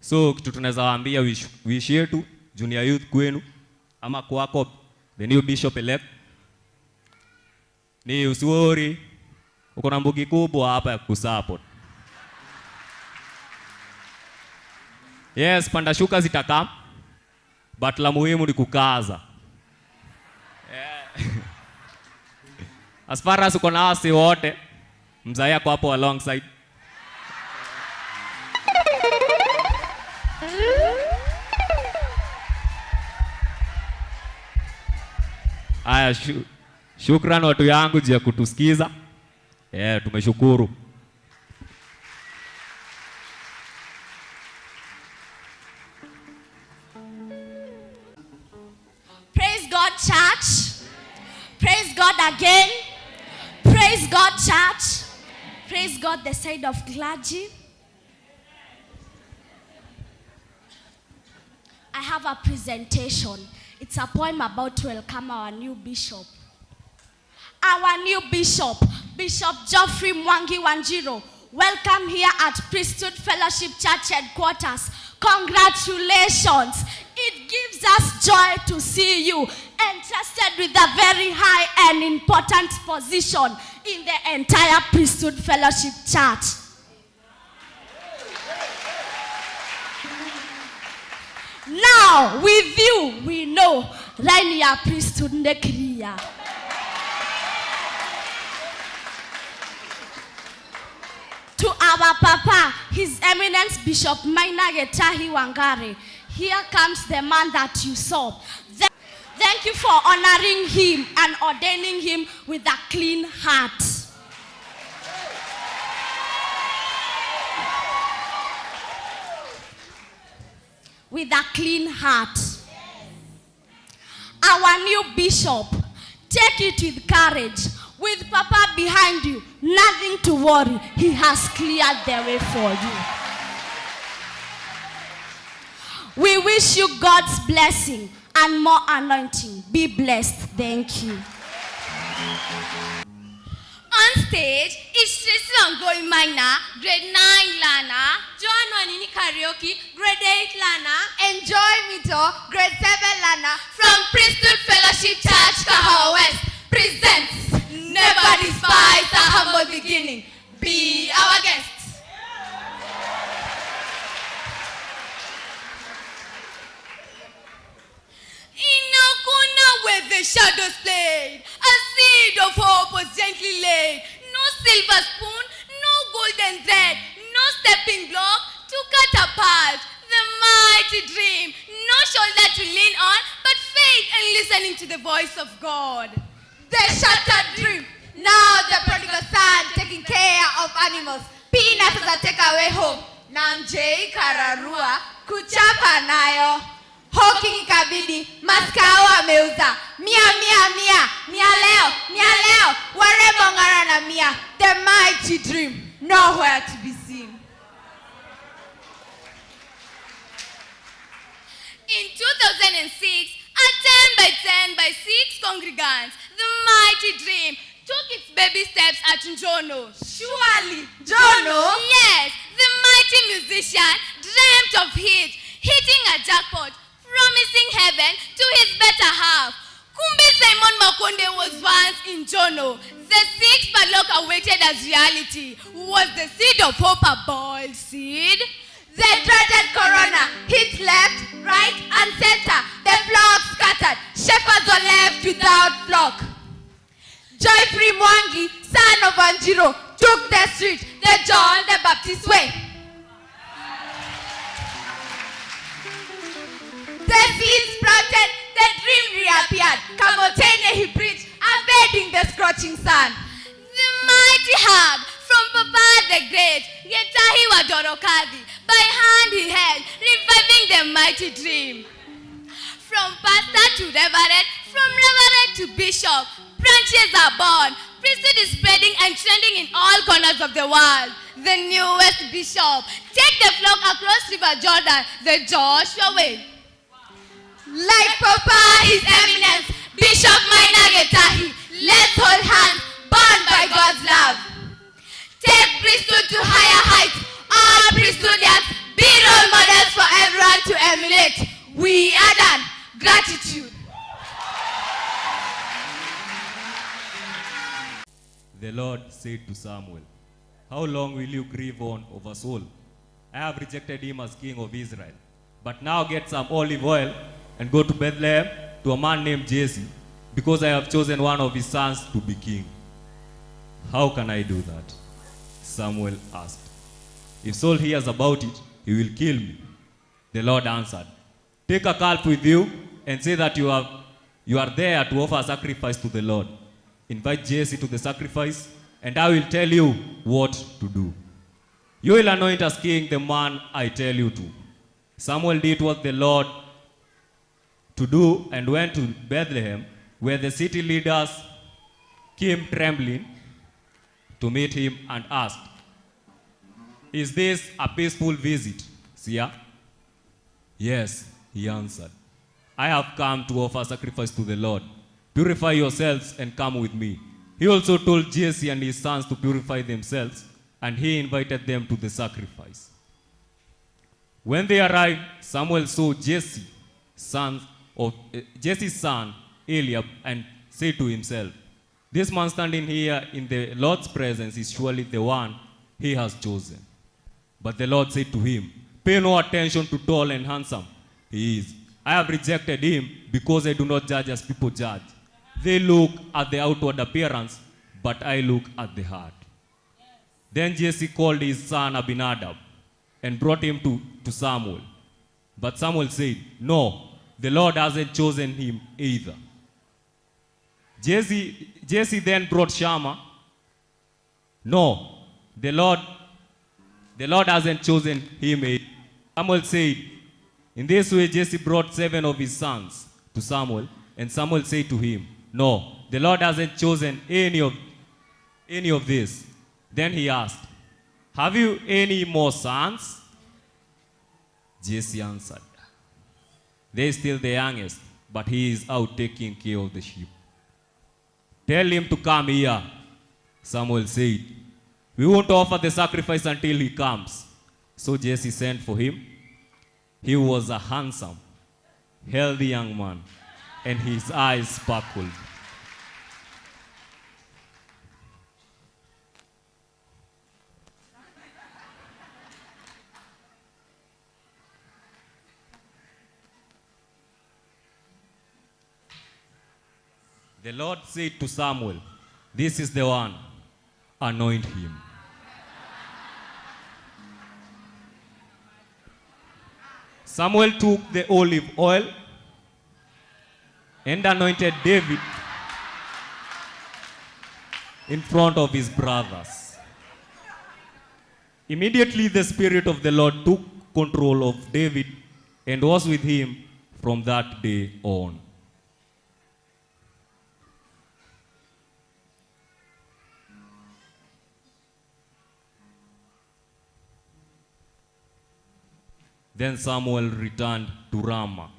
So kitu tunaweza waambia wish yetu junior youth kwenu ama kwako the new bishop elect ni usiwori uko na mbugi kubwa hapa ya kusupport. Yes, panda shuka zitakaa but la muhimu ni kukaza. Yeah. As far as uko na wasi wote mzaya kwa hapo alongside. Aya, shukran watu yangu jia kutusikiza. Tumeshukuru. Praise God, church. Praise God again. Praise God, church. Praise God, the side of clergy. I have a presentation. It's a poem about to welcome our new bishop. Our new bishop, Bishop Geoffrey Mwangi Wanjiro. Welcome here at Priesthood Fellowship Church headquarters. Congratulations. It gives us joy to see you entrusted with a very high and important position in the entire Priesthood Fellowship Church. Now, with you, we know Rainia Priesthood Nekria. To our Papa, His Eminence Bishop Gitahi Wangari, here comes the man that you saw. Thank you for honoring him and ordaining him with a clean heart. With a clean heart. Our new bishop, take it with courage. With Papa behind you, nothing to worry. He has cleared the way for you. We wish you God's blessing and more anointing. Be blessed. Thank you. On stage is Tracy Ongoing Minor, grade 9 Lana, John Wanini Karaoke, grade 8 Lana, and Joy Mito, grade 7 Lana, from Priesthood Fellowship Church, Kahawa West, presents Never Despise a Humble Beginning. Be our guest. Where the shadows played, a seed of hope was gently laid. No silver spoon, no golden thread, no stepping block to catapult the mighty dream. No shoulder to lean on, but faith and listening to the voice of God. The shattered dream. Now the prodigal son taking care of animals. Peanuts as a takeaway home. Namjei kararua kuchapa nayo. Hoki ikabidi, maskao ameuza. Mia, mia leo, warembo ngara na mia. The mighty dream, nowhere to be seen. In 2006, a 10 by 6 congregants, the mighty dream took its baby steps at Njono. Surely, Njono? Yes, the mighty musician dreamt of hitting a jackpot, promising heaven to his better half. Kumbe Simon Makonde was once in Njono. The sixth padlock awaited as reality. Was the seed of hope a boiled seed? The dreaded corona hit left, right, and center. The flock scattered. Shepherds were left without flock. Geoffrey Mwangi, son of Wanjiro, took the street, the John the Baptist way. The seed sprouted, the dream reappeared. Kamotene he preached, abating the scorching sun. The mighty hug from Papa the Great, Gitahi wa Dorokadi, by hand he held, reviving the mighty dream. From pastor to reverend, from reverend to bishop, branches are born. Priesthood is spreading and trending in all corners of the world. The newest bishop, take the flock across River Jordan, the Joshua way. Like Papa, His Eminence, Bishop Gitahi, let's hold hands, bound by God's love. Take priesthood to higher heights. All priesthoodians, be role models for We are done. Gratitude. The Lord said to Samuel, how long will you grieve on over Saul? I have rejected him as king of Israel. But now get some olive oil and go to Bethlehem to a man named Jesse, because I have chosen one of his sons to be king. How can I do that? Samuel asked. If Saul hears about it, he will kill me. The Lord answered, take a calf with you and say that you are there to offer a sacrifice to the Lord. Invite Jesse to the sacrifice, and I will tell you what to do. You will anoint as king the man I tell you to. Samuel did what the Lord to do and went to Bethlehem, where the city leaders came trembling to meet him and asked, is this a peaceful visit, Sia? Yes, he answered. I have come to offer sacrifice to the Lord. Purify yourselves and come with me. He also told Jesse and his sons to purify themselves, and he invited them to the sacrifice. When they arrived, Samuel saw Jesse's son Eliab and said to himself, this man standing here in the Lord's presence is surely the one he has chosen. But the Lord said to him, pay no attention to tall and handsome he is. I have rejected him because I do not judge as people judge. They look at the outward appearance, but I look at the heart. Then Jesse called his son Abinadab and brought him to Samuel. But Samuel said, no, the Lord hasn't chosen him either. Jesse then brought Shammah. No, the Lord hasn't chosen him either. Samuel said, in this way Jesse brought 7 of his sons to Samuel, and Samuel said to him, no, the Lord hasn't chosen any of this. Then he asked, have you any more sons? Jesse answered, they are still the youngest, but he is out taking care of the sheep. Tell him to come here, Samuel said. We won't offer the sacrifice until he comes. So Jesse sent for him. He was a handsome, healthy young man, and his eyes sparkled. The Lord said to Samuel, this is the one, anoint him. Samuel took the olive oil and anointed David in front of his brothers. Immediately the Spirit of the Lord took control of David and was with him from that day on. Then Samuel returned to Ramah.